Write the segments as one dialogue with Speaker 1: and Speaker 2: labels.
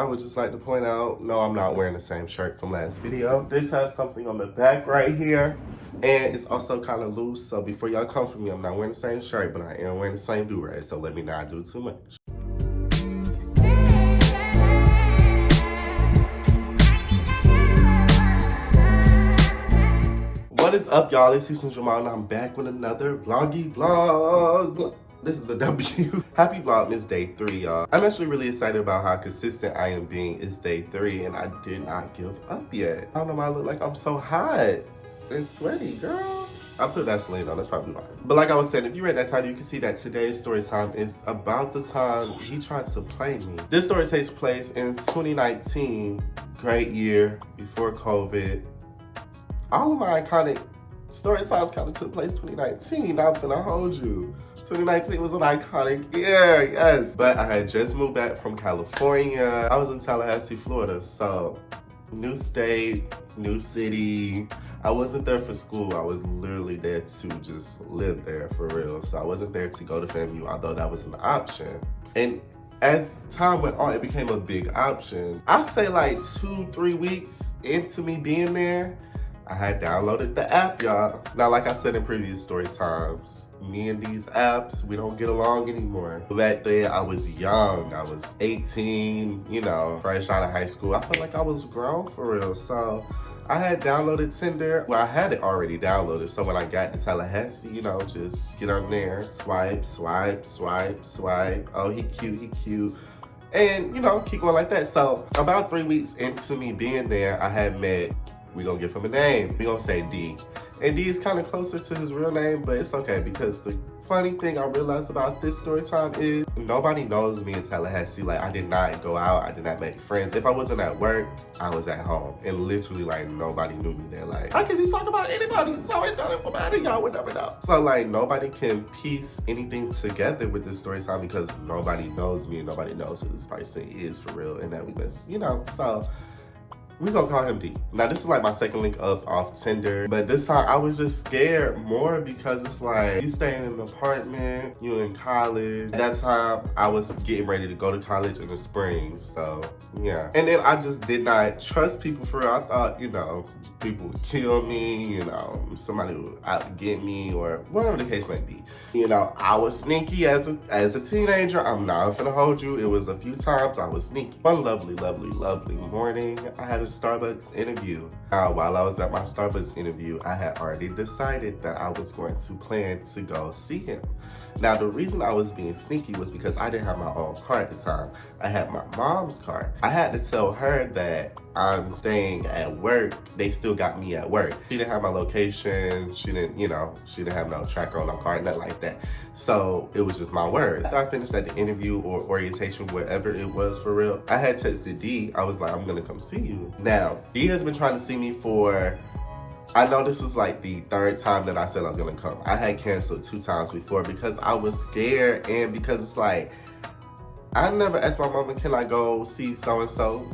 Speaker 1: I would just like to point out, no, I'm not wearing the same shirt from last video. This has something on the back right here, and it's also kind of loose. So before y'all come for me, I'm not wearing the same shirt, but I am wearing the same do-rag. So let me not do too much. What is up, y'all? It's Season Jamal, and I'm back with another vloggy vlog. This is a W. Happy Vlogmas Day 3, y'all. I'm actually really excited about how consistent I am being. It's Day 3, and I did not give up yet. I don't know why I look like I'm so hot and sweaty, girl. I put Vaseline on, that's probably why. But like I was saying, if you read that title, you can see that today's story time is about the time he tried to play me. This story takes place in 2019, great year, before COVID. All of my iconic story times kind of took place 2019. I'm gonna hold you. 2019 was an iconic year, yes. But I had just moved back from California. I was in Tallahassee, Florida. So, new state, new city. I wasn't there for school. I was literally there to just live there for real. So I wasn't there to go to FAMU, although that was an option. And as time went on, it became a big option. I say like 2-3 weeks into me being there, I had downloaded the app, y'all. Now, like I said in previous story times, me and these apps, we don't get along anymore. Back then, I was young. I was 18, you know, fresh out of high school. I felt like I was grown for real. So I had downloaded Tinder. Well, I had it already downloaded. So when I got to Tallahassee, you know, just get on there, swipe, swipe, swipe, swipe. Oh, he cute, he cute. And, you know, keep going like that. So about 3 weeks into me being there, I had met, we gonna give him a name. We gonna say D. And D is kind of closer to his real name, but it's okay because the funny thing I realized about this story time is nobody knows me in Tallahassee. Like, I did not go out, I did not make friends. If I wasn't at work, I was at home. And literally, like, nobody knew me there. Like, how can he talk about anybody? So informative, y'all would never know. So, like, nobody can piece anything together with this story time because nobody knows me and nobody knows who this person is for real. And that we just, you know, so we gonna call him D. Now, this is like my second link up off Tinder, but this time I was just scared more because it's like, you staying in an apartment, you in college. At that time, I was getting ready to go to college in the spring, so yeah. And then I just did not trust people for real. I thought, you know, people would kill me, you know, somebody would out to get me or whatever the case might be. You know, I was sneaky as a teenager. I'm not gonna hold you. It was a few times I was sneaky. One lovely, lovely, lovely morning, I had a Starbucks interview. Now, while I was at my Starbucks interview, I had already decided that I was going to plan to go see him. Now, the reason I was being sneaky was because I didn't have my own car at the time. I had my mom's car. I had to tell her that I'm staying at work. They still got me at work. She didn't have my location. She didn't, you know, she didn't have no tracker on my car, nothing like that. So it was just my word. After I finished at the interview or orientation, whatever it was for real, I had texted D. I was like, I'm gonna come see you. Now, D has been trying to see me for, I know this was like the third time that I said I was gonna come. I had canceled 2 times before because I was scared and because it's like, I never asked my mama, can I go see so-and-so?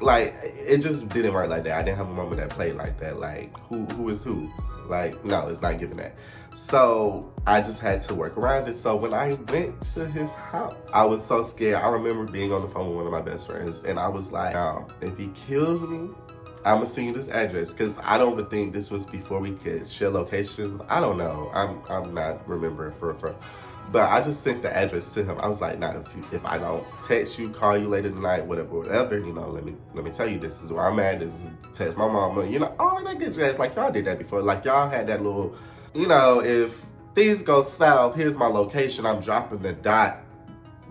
Speaker 1: Like, it just didn't work like that. I didn't have a mama that played like that. Like, who is who? Like, no, it's not giving that. So I just had to work around it. So when I went to his house, I was so scared. I remember being on the phone with one of my best friends and I was like, if he kills me, I'm gonna send you this address, because I don't even think this was before we could share locations. I don't know. I'm not remembering for. But I just sent the address to him. I was like, nah, if I don't text you, call you later tonight, whatever, you know, let me tell you this is where I'm at. This is text my mama, you know, all of that good jazz. Like, y'all did that before. Like, y'all had that little, you know, if things go south, here's my location. I'm dropping the dot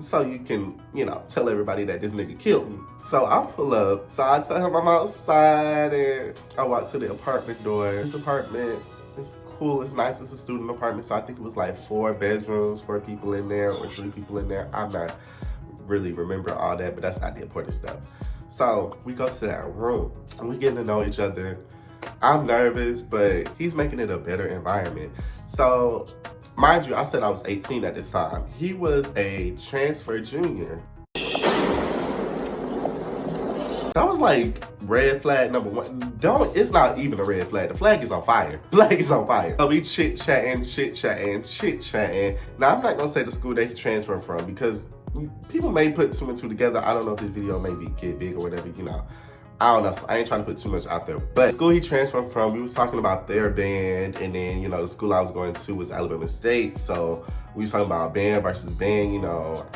Speaker 1: so you can, you know, tell everybody that this nigga killed me. So I pull up. So I tell him I'm outside and I walk to the apartment door. This apartment, it's cool, it's nice, it's a student apartment, so I think it was like 4 bedrooms, 4 people in there, or 3 people in there. I'm not really remember all that, but that's not the important stuff. So we go to that room, and we getting to know each other. I'm nervous, but he's making it a better environment. So, mind you, I said I was 18 at this time. He was a transfer junior. That was like red flag number 1. It's not even a red flag. The flag is on fire. The flag is on fire. So we chit-chatting. Now, I'm not gonna say the school that he transferred from because people may put two and two together. I don't know if this video maybe get big or whatever, you know. I don't know, so I ain't trying to put too much out there. But the school he transferred from, we was talking about their band, and then, you know, the school I was going to was Alabama State, so we was talking about band versus band, you know,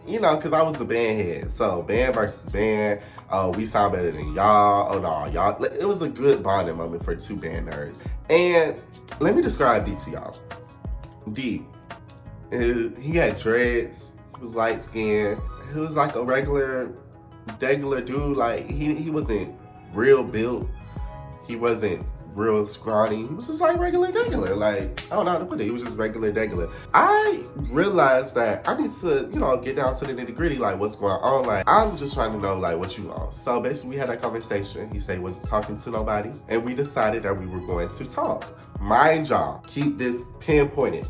Speaker 1: because I was the band head, so band versus band, we sound better than y'all, oh no, y'all, it was a good bonding moment for two band nerds. And let me describe D to y'all. D, he had dreads, he was light skinned, he was like a regular dude. Like he wasn't real built, he wasn't real scrawny, he was just like regular, like I don't know how to put it, he was just regular. I realized that I need to, you know, get down to the nitty-gritty, like what's going on. Like I'm just trying to know like what you want. So basically we had that conversation. He said he wasn't talking to nobody, and we decided that we were going to talk. Mind y'all, keep this pinpointed.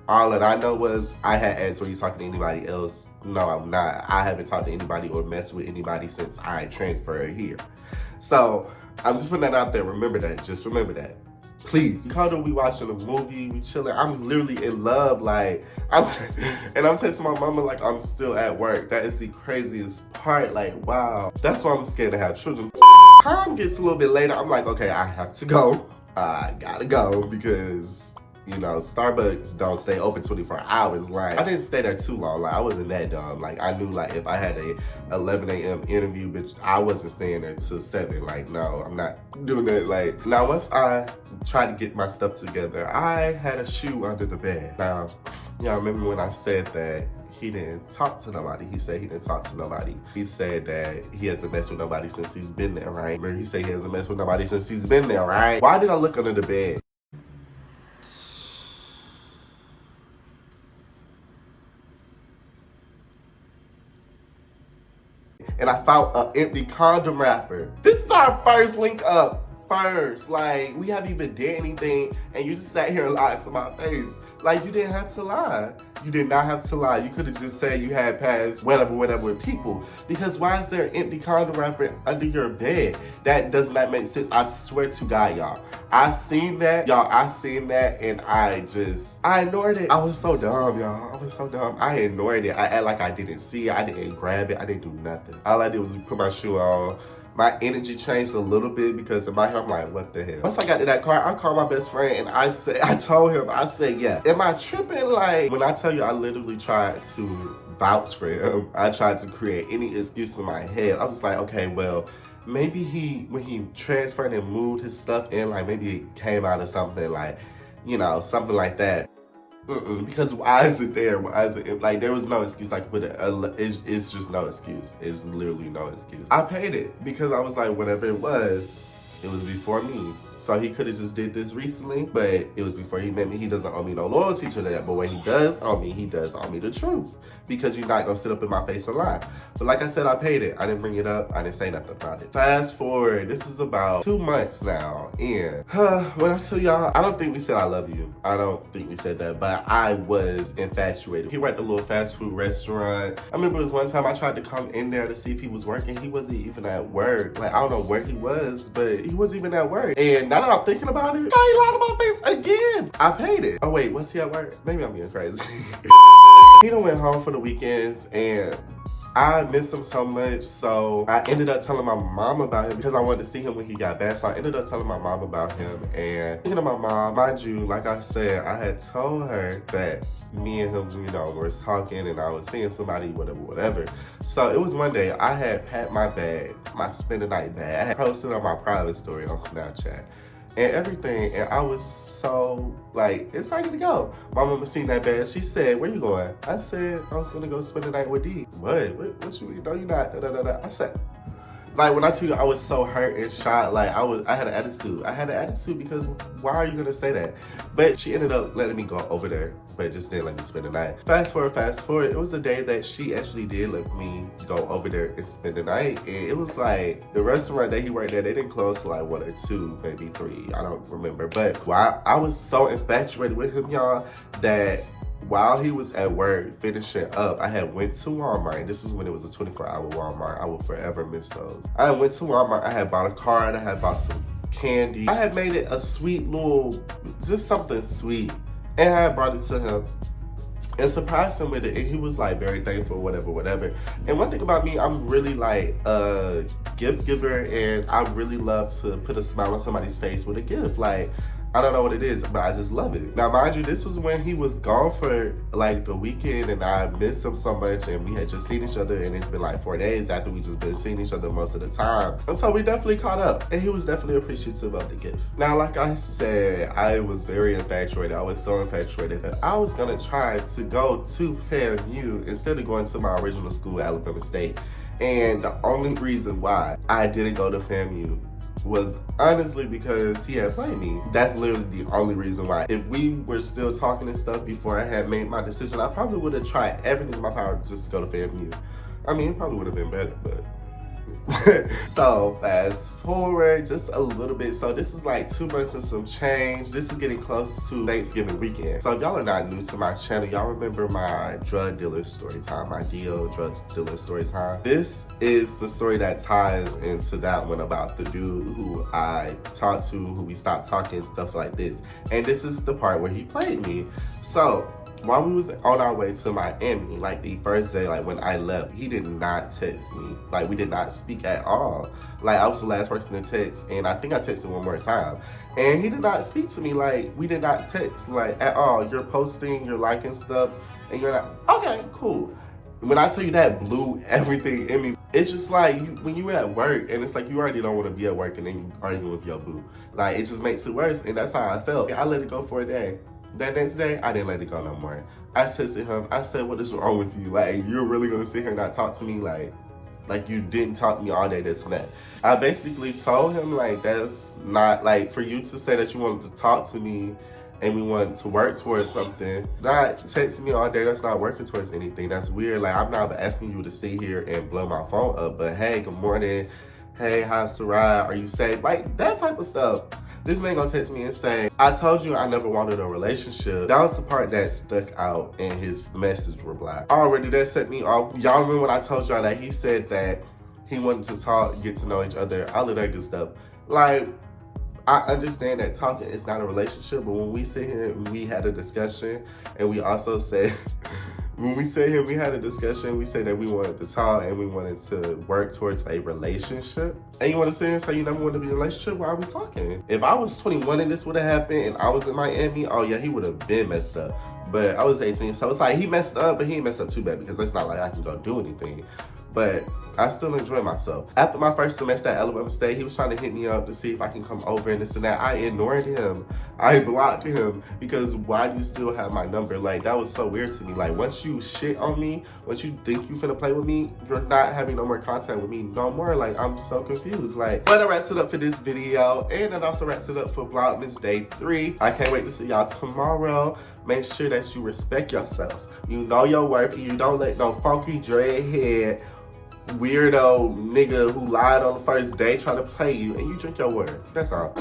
Speaker 1: All that I know was I had asked, were you talking to anybody else? No, I'm not. I haven't talked to anybody or messed with anybody since I transferred here. So I'm just putting that out there. Remember that. Just remember that. Please. Cuddle, we watching a movie, we chilling. I'm literally in love. Like, I'm texting my mama like I'm still at work. That is the craziest part. Like, wow. That's why I'm scared to have children. Time gets a little bit later. I'm like, okay, I have to go. I gotta go because, you know, Starbucks don't stay open 24 hours. Like, I didn't stay there too long. Like, I wasn't that dumb. Like, I knew, like, if I had a 11 a.m. interview, bitch, I wasn't staying there till 7. Like, no, I'm not doing that. Like, now, once I tried to get my stuff together, I had a shoe under the bed. Now, y'all remember when I said that he didn't talk to nobody? He said he didn't talk to nobody. He said that he hasn't messed with nobody since he's been there, right? Remember, he said he hasn't messed with nobody since he's been there, right? Why did I look under the bed? And I found an empty condom wrapper. This is our first link up. Like, we haven't even did anything, and you just sat here and lied to my face. Like, you didn't have to lie. You did not have to lie. You could have just said you had passed whatever with people. Because why is there an empty condom wrapper under your bed? That does not make sense. I swear to God, y'all. I seen that, and I ignored it. I was so dumb, y'all. I was so dumb. I ignored it. I act like I didn't see it. I didn't grab it. I didn't do nothing. All I did was put my shoe on. My energy changed a little bit because in my head, I'm like, what the hell? Once I got to that car, I called my best friend and I told him, yeah. Am I tripping? Like, when I tell you, I literally tried to vouch for him. I tried to create any excuse in my head. I was like, okay, well, maybe when he transferred and moved his stuff in, like maybe it came out of something, like, you know, something like that. Because why is it there? Why is it, like, there was no excuse. Like, it's just no excuse. It's literally no excuse. I paid it because I was like, whatever it was before me. So he could have just did this recently, but it was before he met me. He doesn't owe me no loyalty to that. But when he does owe me, he does owe me the truth. Because you're not gonna sit up in my face and lie. But like I said, I paid it. I didn't bring it up. I didn't say nothing about it. Fast forward, this is about 2 months now. And when I tell y'all, I don't think we said I love you. I don't think we said that, but I was infatuated. He worked at a little fast food restaurant. I remember it was one time I tried to come in there to see if he was working. He wasn't even at work. Like, I don't know where he was, but he wasn't even at work. And now that I'm thinking about it, I lied to my face again. I paid it. Oh wait, was he at work? Maybe I'm being crazy. He done went home for the weekends and I miss him so much, so I ended up telling my mom about him because I wanted to see him when he got back. So I ended up telling my mom about him, and thinking of my mom, mind you, like I said, I had told her that me and him, you know, were talking and I was seeing somebody, whatever. So it was one day I had packed my bag, my spend the night bag. I had posted on my private story on Snapchat and everything, and I was so like excited to go. My mama seen that bag. She said, "Where you going?" I said, "I was gonna go spend the night with D." What you mean? No, you not. I said, like, when I tell you I was so hurt and shocked, like I had an attitude. I had an attitude because why are you gonna say that? But she ended up letting me go over there, but just didn't let me spend the night. Fast forward, it was a day that she actually did let me go over there and spend the night. And it was like the restaurant that he worked at, they didn't close till like 1 or 2, maybe 3. I don't remember. But I was so infatuated with him, y'all, that while he was at work finishing up, I had went to Walmart, and this was when it was a 24-hour Walmart. I will forever miss those. I went to Walmart, I had bought a card, I had bought some candy. I had made it a sweet little, just something sweet. And I had brought it to him. and surprised him with it, and he was like very thankful, whatever. And one thing about me, I'm really like a gift giver, and I really love to put a smile on somebody's face with a gift. Like, I don't know what it is, but I just love it. Now, mind you, this was when he was gone for like the weekend, and I missed him so much, and we had just seen each other, and it's been like 4 days after we just been seeing each other most of the time. And so we definitely caught up, and he was definitely appreciative of the gift. Now, like I said, I was very infatuated. I was so infatuated that I was gonna try to go to FAMU instead of going to my original school, Alabama State. And the only reason why I didn't go to FAMU was honestly because he had played me. That's literally the only reason why. If we were still talking and stuff before I had made my decision, I probably would have tried everything in my power just to go to FAMU. I mean, it probably would have been better, but so fast forward just a little bit. So this is like 2 months and some change. This is getting close to Thanksgiving weekend. So if y'all are not new to my channel, y'all remember my drug dealer story time, my DO drug dealer story time. This is the story that ties into that one about the dude who I talked to, who we stopped talking, stuff like this. And this is the part where he played me. So while we was on our way to Miami, like the first day, like when I left, he did not text me. Like, we did not speak at all. Like, I was the last person to text, and I think I texted one more time. And he did not speak to me. Like, we did not text, like, at all. You're posting, you're liking stuff, and you're like, okay, cool. When I tell you that blew everything in me, it's just like when you at work, and it's like you already don't want to be at work, and then you argue with your boo. Like, it just makes it worse, and that's how I felt. I let it go for a day. That next day, I didn't let it go no more. I texted him, I said, what is wrong with you? Like, you're really gonna sit here and not talk to me? Like you didn't talk to me all day, this and that. I basically told him, like, that's not, like, for you to say that you wanted to talk to me and we wanted to work towards something, not texting me all day, that's not working towards anything. That's weird. Like, I'm not asking you to sit here and blow my phone up, but hey, good morning. Hey, how's the ride? Are you safe? Like, that type of stuff. This man gonna text me and say, I told you I never wanted a relationship. That was the part that stuck out in his message reply. Already that set me off. Y'all remember when I told y'all that he said that he wanted to talk, get to know each other, all of that good stuff. Like, I understand that talking is not a relationship, but when we sit here and we had a discussion, and we also said, when we sat here, we had a discussion, we said that we wanted to talk and we wanted to work towards a relationship. And you want to sit here and say you never wanted to be in a relationship? Why are we talking? If I was 21 and this would have happened and I was in Miami, oh yeah, he would have been messed up. But I was 18, so it's like he messed up, but he ain't messed up too bad because it's not like I can go do anything. But I still enjoy myself. After my first semester at Alabama State, he was trying to hit me up to see if I can come over and this and that. I ignored him. I blocked him because why do you still have my number? Like, that was so weird to me. Like, once you shit on me, once you think you finna play with me, you're not having no more contact with me no more. Like, I'm so confused. Like, but that wraps it up for this video, and that also wraps it up for Vlogmas Day 3. I can't wait to see y'all tomorrow. Make sure that you respect yourself. You know your worth, and you don't let no funky dreadhead weirdo nigga who lied on the first day try to play you, and you drink your water. That's all.